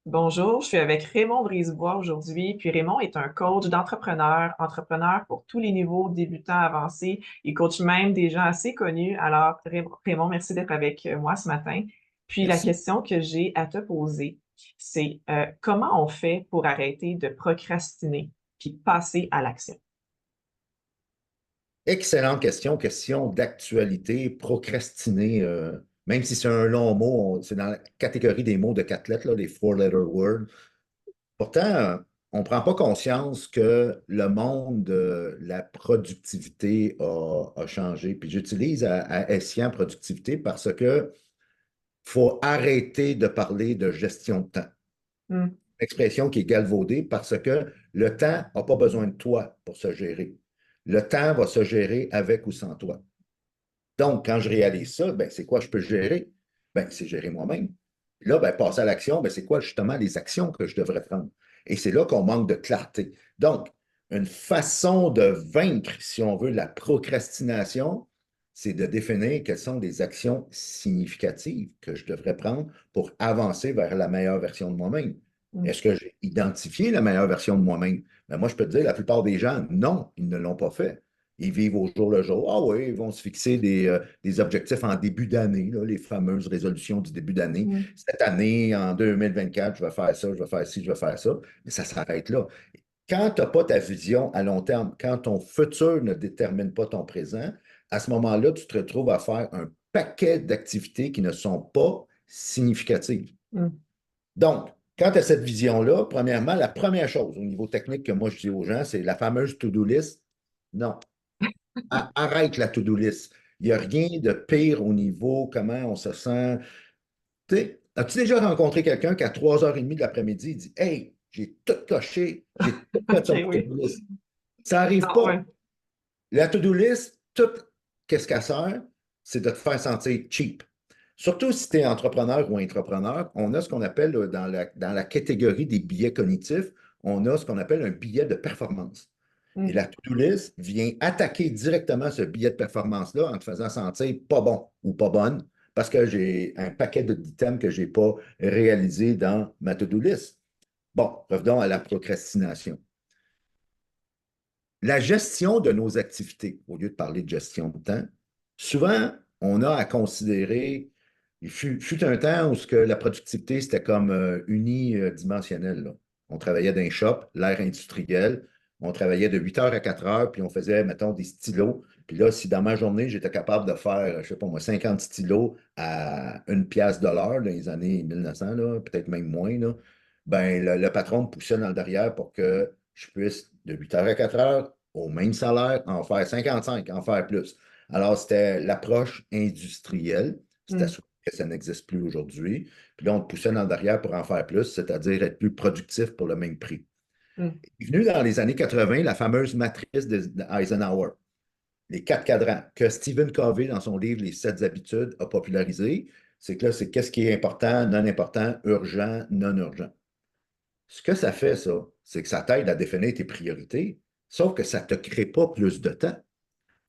Bonjour, je suis avec Raymond Brisebois aujourd'hui. Puis Raymond est un coach d'entrepreneurs, entrepreneur pour tous les niveaux, débutants, avancés. Il coach même des gens assez connus. Alors, Raymond, merci d'être avec moi ce matin. Puis la Merci. question que j'ai à te poser, c'est comment on fait pour arrêter de procrastiner puis passer à l'action? Excellente question, question d'actualité, procrastiner, même si c'est un long mot, c'est dans la catégorie des mots de quatre lettres, là, les four-letter words. Pourtant, on ne prend pas conscience que le monde de la productivité a changé. Puis j'utilise à escient productivité parce que faut arrêter de parler de gestion de temps. Hmm. Expression qui est galvaudée parce que le temps n'a pas besoin de toi pour se gérer. Le temps va se gérer avec ou sans toi. Donc, quand je réalise ça, ben, c'est quoi je peux gérer? Ben, c'est gérer moi-même. Là, ben, passer à l'action, ben, c'est quoi justement les actions que je devrais prendre? Et c'est là qu'on manque de clarté. Donc, une façon de vaincre, si on veut, la procrastination, c'est de définir quelles sont les actions significatives que je devrais prendre pour avancer vers la meilleure version de moi-même. Hmm. Est-ce que j'ai identifié la meilleure version de moi-même? Ben, moi, je peux te dire, la plupart des gens, non, ils ne l'ont pas fait. Ils vivent au jour le jour. Ah oui, ils vont se fixer des objectifs en début d'année, là, les fameuses résolutions du début d'année. Hmm. Cette année, en 2024, je vais faire ça, je vais faire ci, je vais faire ça. Mais ça s'arrête là. Quand tu n'as pas ta vision à long terme, quand ton futur ne détermine pas ton présent, à ce moment-là, tu te retrouves à faire un paquet d'activités qui ne sont pas significatives. Hmm. Donc, quand tu as cette vision-là, premièrement, la première chose au niveau technique que moi je dis aux gens, c'est la fameuse to-do list. Non, arrête la to-do list. Il n'y a rien de pire au niveau comment on se sent. Tu sais, as-tu déjà rencontré quelqu'un qui à 3h30 de l'après-midi dit Hey, j'ai tout coché, j'ai tout fait OK, son oui. to-do list. Ça n'arrive Non, pas. ouais. La to-do list, tout qu'est-ce qu'elle sert, c'est de te faire sentir cheap. Surtout si tu es entrepreneur ou intrapreneur, on a ce qu'on appelle dans la catégorie des billets cognitifs, on a ce qu'on appelle un billet de performance. Et Hmm. la to-do list vient attaquer directement ce billet de performance-là en te faisant sentir pas bon ou pas bonne parce que j'ai un paquet d'items que je n'ai pas réalisé dans ma to-do list. Bon, revenons à la procrastination. La gestion de nos activités, au lieu de parler de gestion de temps, souvent, on a à considérer, il fut un temps où ce que la productivité, c'était comme unidimensionnel, là. On travaillait dans un shop, l'ère industrielle, on travaillait de 8 heures à 4 heures, puis on faisait, mettons, des stylos. Puis là, si dans ma journée, j'étais capable de faire, je ne sais pas moi, 50 stylos à une pièce de l'heure dans les années 1900, là, peut-être même moins, là, ben, le patron me poussait dans le derrière pour que je puisse, de 8 heures à 4 heures, au même salaire, en faire 55, en faire plus. Alors, c'était l'approche industrielle. C'était Hmm. sûr que ça n'existe plus aujourd'hui. Puis là, on te poussait dans le derrière pour en faire plus, c'est-à-dire être plus productif pour le même prix. Hmm. Il est venu dans les années 80 la fameuse matrice d'Eisenhower, les quatre cadrans, que Stephen Covey, dans son livre Les sept habitudes, a popularisé. C'est que là, c'est qu'est-ce qui est important, non important, urgent, non urgent. Ce que ça fait, ça, c'est que ça t'aide à définir tes priorités, sauf que ça ne te crée pas plus de temps.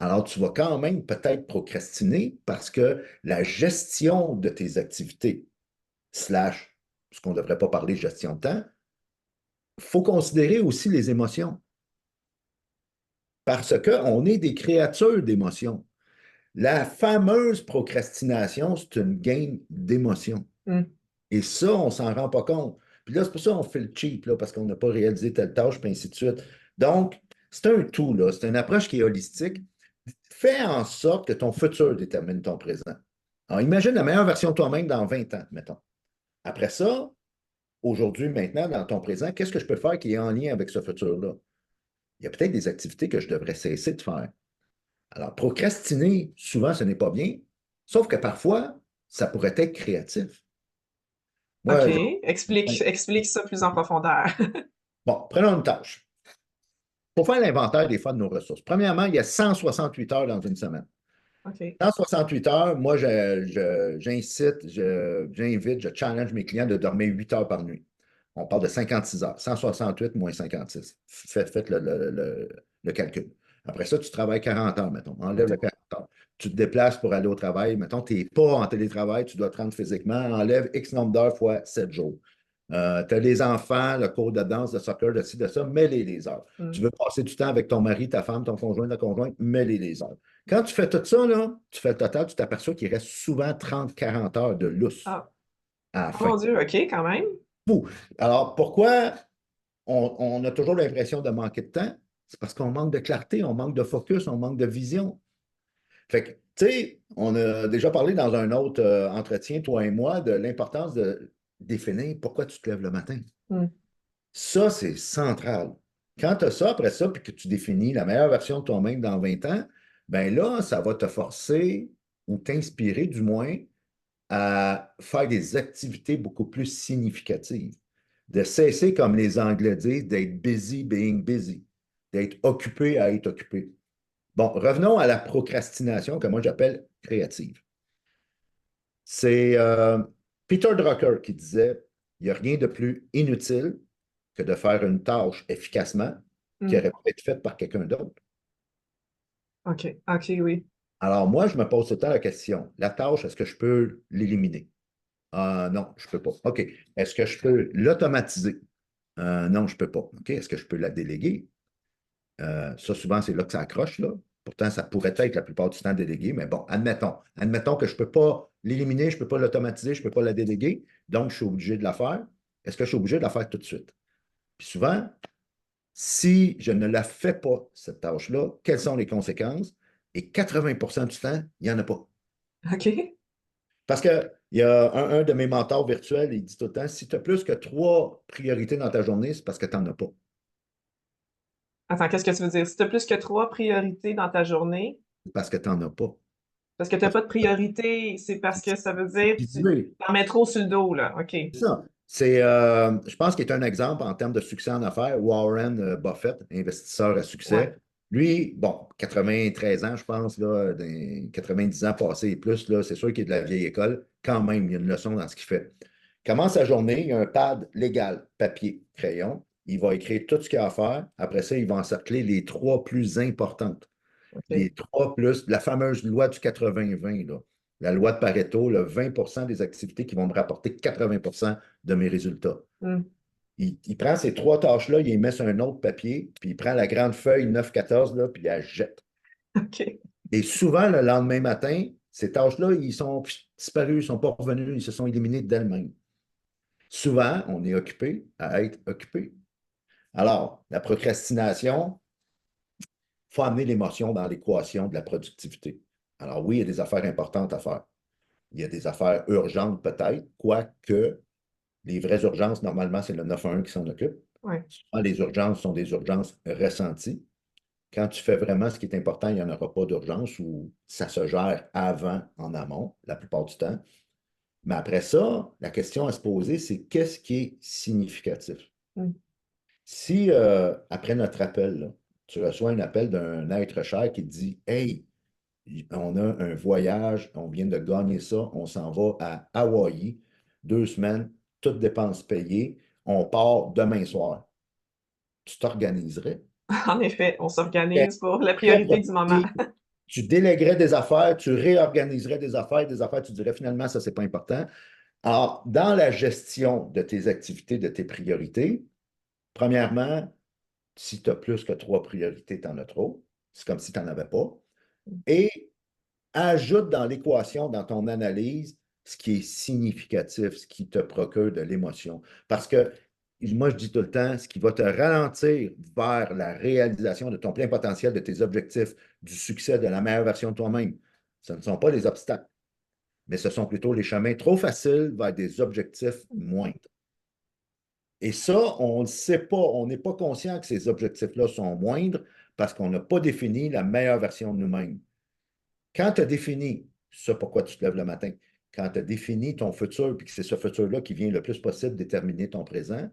Alors, tu vas quand même peut-être procrastiner parce que la gestion de tes activités, slash, ce qu'on ne devrait pas parler de gestion de temps, il faut considérer aussi les émotions parce qu'on est des créatures d'émotions. La fameuse procrastination, c'est une game d'émotions. Hmm. Et ça, on ne s'en rend pas compte. Puis là, c'est pour ça qu'on fait le cheap, là, parce qu'on n'a pas réalisé telle tâche, puis ainsi de suite. Donc, c'est un tout, là. C'est une approche qui est holistique. Fais en sorte que ton futur détermine ton présent. Alors, imagine la meilleure version de toi-même dans 20 ans, mettons. Après ça, aujourd'hui, maintenant, dans ton présent, qu'est-ce que je peux faire qui est en lien avec ce futur-là? Il y a peut-être des activités que je devrais cesser de faire. Alors, procrastiner, souvent, ce n'est pas bien, sauf que parfois, ça pourrait être créatif. OK. Moi, Explique ça plus en profondeur. bon, prenons une tâche. Pour faire l'inventaire des fois de nos ressources. Premièrement, il y a 168 heures dans une semaine. OK. 168 heures, moi, j'incite, j'invite, je challenge mes clients de dormir 8 heures par nuit. On parle de 56 heures. 168 moins 56. Faites le calcul. Après ça, tu travailles 40 heures, mettons. Enlève le 40 heures. Tu te déplaces pour aller au travail. Mettons, tu n'es pas en télétravail, tu dois te rendre physiquement. Enlève X nombre d'heures fois 7 jours. Tu as les enfants, le cours de danse, de soccer, de ci, de ça, mets-les les heures. Tu Mm. veux passer du temps avec ton mari, ta femme, ton conjoint, ta conjointe, mets-les les heures. Quand tu fais tout ça, là, tu fais le total, tu t'aperçois qu'il reste souvent 30, 40 heures de lousse Ah. à la Oh fin. mon Dieu, OK, quand même. Fou. Alors, pourquoi on a toujours l'impression de manquer de temps? C'est parce qu'on manque de clarté, on manque de focus, on manque de vision. Fait que, tu sais, on a déjà parlé dans un autre entretien, toi et moi, de l'importance de définir pourquoi tu te lèves le matin. Mm. Ça, c'est central. Quand tu as ça, après ça, puis que tu définis la meilleure version de toi-même dans 20 ans, ben là, ça va te forcer ou t'inspirer du moins à faire des activités beaucoup plus significatives. De cesser, comme les Anglais disent, d'être busy being busy, d'être occupé à être occupé. Bon, revenons à la procrastination que moi j'appelle créative. C'est Peter Drucker qui disait, il n'y a rien de plus inutile que de faire une tâche efficacement qui Mm. aurait pu être faite par quelqu'un d'autre. OK, OK, oui. Alors moi, je me pose tout le temps la question, la tâche, est-ce que je peux l'éliminer? Non, je ne peux pas. OK. Est-ce que je peux l'automatiser? Non, je ne peux pas. OK. Est-ce que je peux la déléguer? Ça, souvent, c'est là que ça accroche, là. Pourtant, ça pourrait être la plupart du temps délégué, mais bon, admettons. Admettons que je ne peux pas l'éliminer, je ne peux pas l'automatiser, je ne peux pas la déléguer, donc je suis obligé de la faire. Est-ce que je suis obligé de la faire tout de suite? Puis souvent, si je ne la fais pas, cette tâche-là, quelles sont les conséquences? Et 80% du temps, il n'y en a pas. OK. Parce qu'il y a un de mes mentors virtuels, il dit tout le temps, si tu as plus que 3 priorités dans ta journée, c'est parce que tu n'en as pas. Attends, qu'est-ce que tu veux dire? Si tu as plus que 3 priorités dans ta journée, C'est parce que tu n'en as pas. parce que tu n'as Parce pas de priorité, c'est parce que ça veut dire que tu que t'en mets trop sur le dos, là. OK. c'est ça. Je pense qu'il est un exemple en termes de succès en affaires. Warren Buffett, investisseur à Ouais. succès. Lui, bon, 93 ans, je pense, là, 90 ans passés et plus, là, c'est sûr qu'il est de la vieille école. Quand même, il y a une leçon dans ce qu'il fait. Il commence sa journée, il y a un pad légal, papier, crayon. Il va écrire tout ce qu'il a à faire. Après ça, il va encercler les 3 plus importantes. OK. Les 3 plus, la fameuse loi du 80-20, là. La loi de Pareto, le 20% des activités qui vont me rapporter 80% de mes résultats. Mm. Il prend ces 3 tâches-là, il les met sur un autre papier, puis il prend la grande feuille 9-14, là, puis il la jette. OK. Et souvent, le lendemain matin, ces tâches-là, ils sont disparus, ils ne sont pas revenus, ils se sont éliminés d'elles-mêmes. Souvent, on est occupé à être occupé. Alors, la procrastination, il faut amener l'émotion dans l'équation de la productivité. Alors oui, il y a des affaires importantes à faire. Il y a des affaires urgentes peut-être, quoique les vraies urgences, normalement, c'est le 911 qui s'en occupe. Ouais. Souvent, les urgences sont des urgences ressenties. Quand tu fais vraiment ce qui est important, il n'y en aura pas d'urgence ou ça se gère avant, en amont, la plupart du temps. Mais après ça, la question à se poser, c'est qu'est-ce qui est significatif? Mm. Si, après notre appel, là, tu reçois un appel d'un être cher qui te dit, Hey, on a un voyage, on vient de gagner ça, on s'en va à Hawaï, 2 semaines, toutes dépenses payées, on part demain soir. Tu t'organiserais. En effet, on Quelle s'organise pour la quelle priorité du moment. partie tu déléguerais des affaires, tu dirais finalement, ça, c'est pas important. Alors, dans la gestion de tes activités, de tes priorités, premièrement, si tu as plus que 3 priorités, tu en as trop. C'est comme si tu n'en avais pas. Et ajoute dans l'équation, dans ton analyse, ce qui est significatif, ce qui te procure de l'émotion. Parce que moi, je dis tout le temps, ce qui va te ralentir vers la réalisation de ton plein potentiel, de tes objectifs, du succès, de la meilleure version de toi-même, ce ne sont pas les obstacles, mais ce sont plutôt les chemins trop faciles vers des objectifs moindres. Et ça, on ne sait pas, on n'est pas conscient que ces objectifs-là sont moindres parce qu'on n'a pas défini la meilleure version de nous-mêmes. Quand tu as défini ce pourquoi tu te lèves le matin, quand tu as défini ton futur, puis que c'est ce futur-là qui vient le plus possible déterminer ton présent,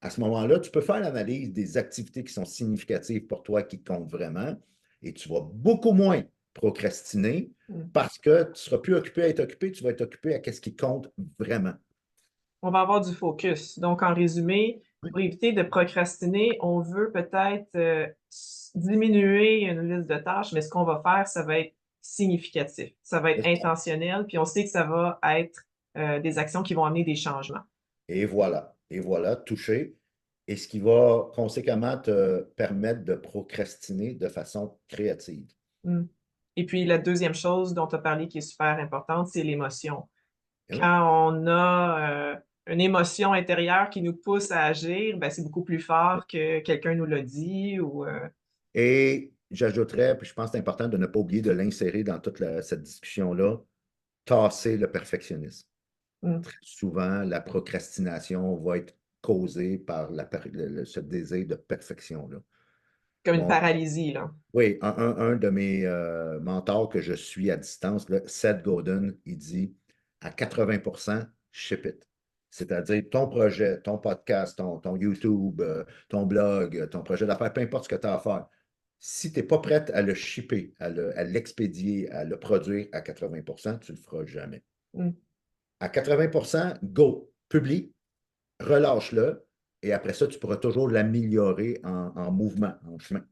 à ce moment-là, tu peux faire l'analyse des activités qui sont significatives pour toi, qui comptent vraiment, et tu vas beaucoup moins procrastiner Mm. parce que tu ne seras plus occupé à être occupé, tu vas être occupé à ce qui compte vraiment. On va avoir du focus. Donc, en résumé, Oui, pour éviter de procrastiner, on veut peut-être diminuer une liste de tâches, mais ce qu'on va faire, ça va être significatif, ça va être c'est ça. intentionnel, puis on sait que ça va être des actions qui vont amener des changements. Et voilà. et voilà, touché, et ce qui va conséquemment te permettre de procrastiner de façon créative. Mm. Et puis la deuxième chose dont tu as parlé qui est super importante, c'est l'émotion. Et oui. Quand on a une émotion intérieure qui nous pousse à agir, ben, c'est beaucoup plus fort que quelqu'un nous l'a dit ou Et j'ajouterais, puis je pense que c'est important de ne pas oublier de l'insérer dans toute cette discussion-là, tasser le perfectionnisme. mm, Très souvent, la procrastination va être causée par ce désir de perfection-là. comme une Bon, paralysie, là. oui, un de mes mentors que je suis à distance, là, Seth Godin, il dit à 80%, ship it. C'est-à-dire ton projet, ton podcast, ton YouTube, ton blog, ton projet d'affaires, peu importe ce que tu as à faire. Si tu n'es pas prête à le shipper, à l'expédier, à le produire à 80%, tu ne le feras jamais. Mm. À 80%, go, publie, relâche-le, et après ça, tu pourras toujours l'améliorer en mouvement, en chemin.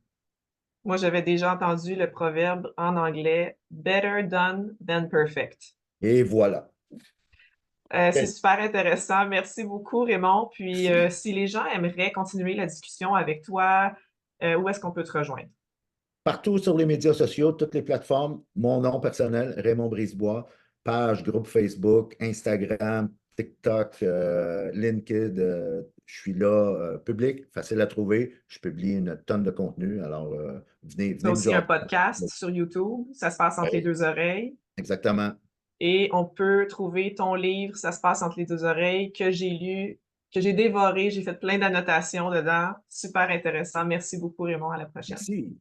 Moi, j'avais déjà entendu le proverbe en anglais Better done than perfect. Et voilà. C'est Ben, super intéressant. Merci beaucoup, Raymond. Puis, merci. si les gens aimeraient continuer la discussion avec toi, où est-ce qu'on peut te rejoindre? Partout sur les médias sociaux, toutes les plateformes, mon nom personnel, Raymond Brisebois, page, groupe Facebook, Instagram, TikTok, LinkedIn, je suis là, public, facile à trouver. Je publie une tonne de contenu, alors Tu as venez me aussi un jaser. podcast sur YouTube. Ça se passe entre les Oui, deux oreilles. exactement. Et on peut trouver ton livre, Ça se passe entre les deux oreilles, que j'ai lu, que j'ai dévoré. J'ai fait plein d'annotations dedans. Super intéressant. Merci beaucoup, Raymond. À la prochaine. Merci.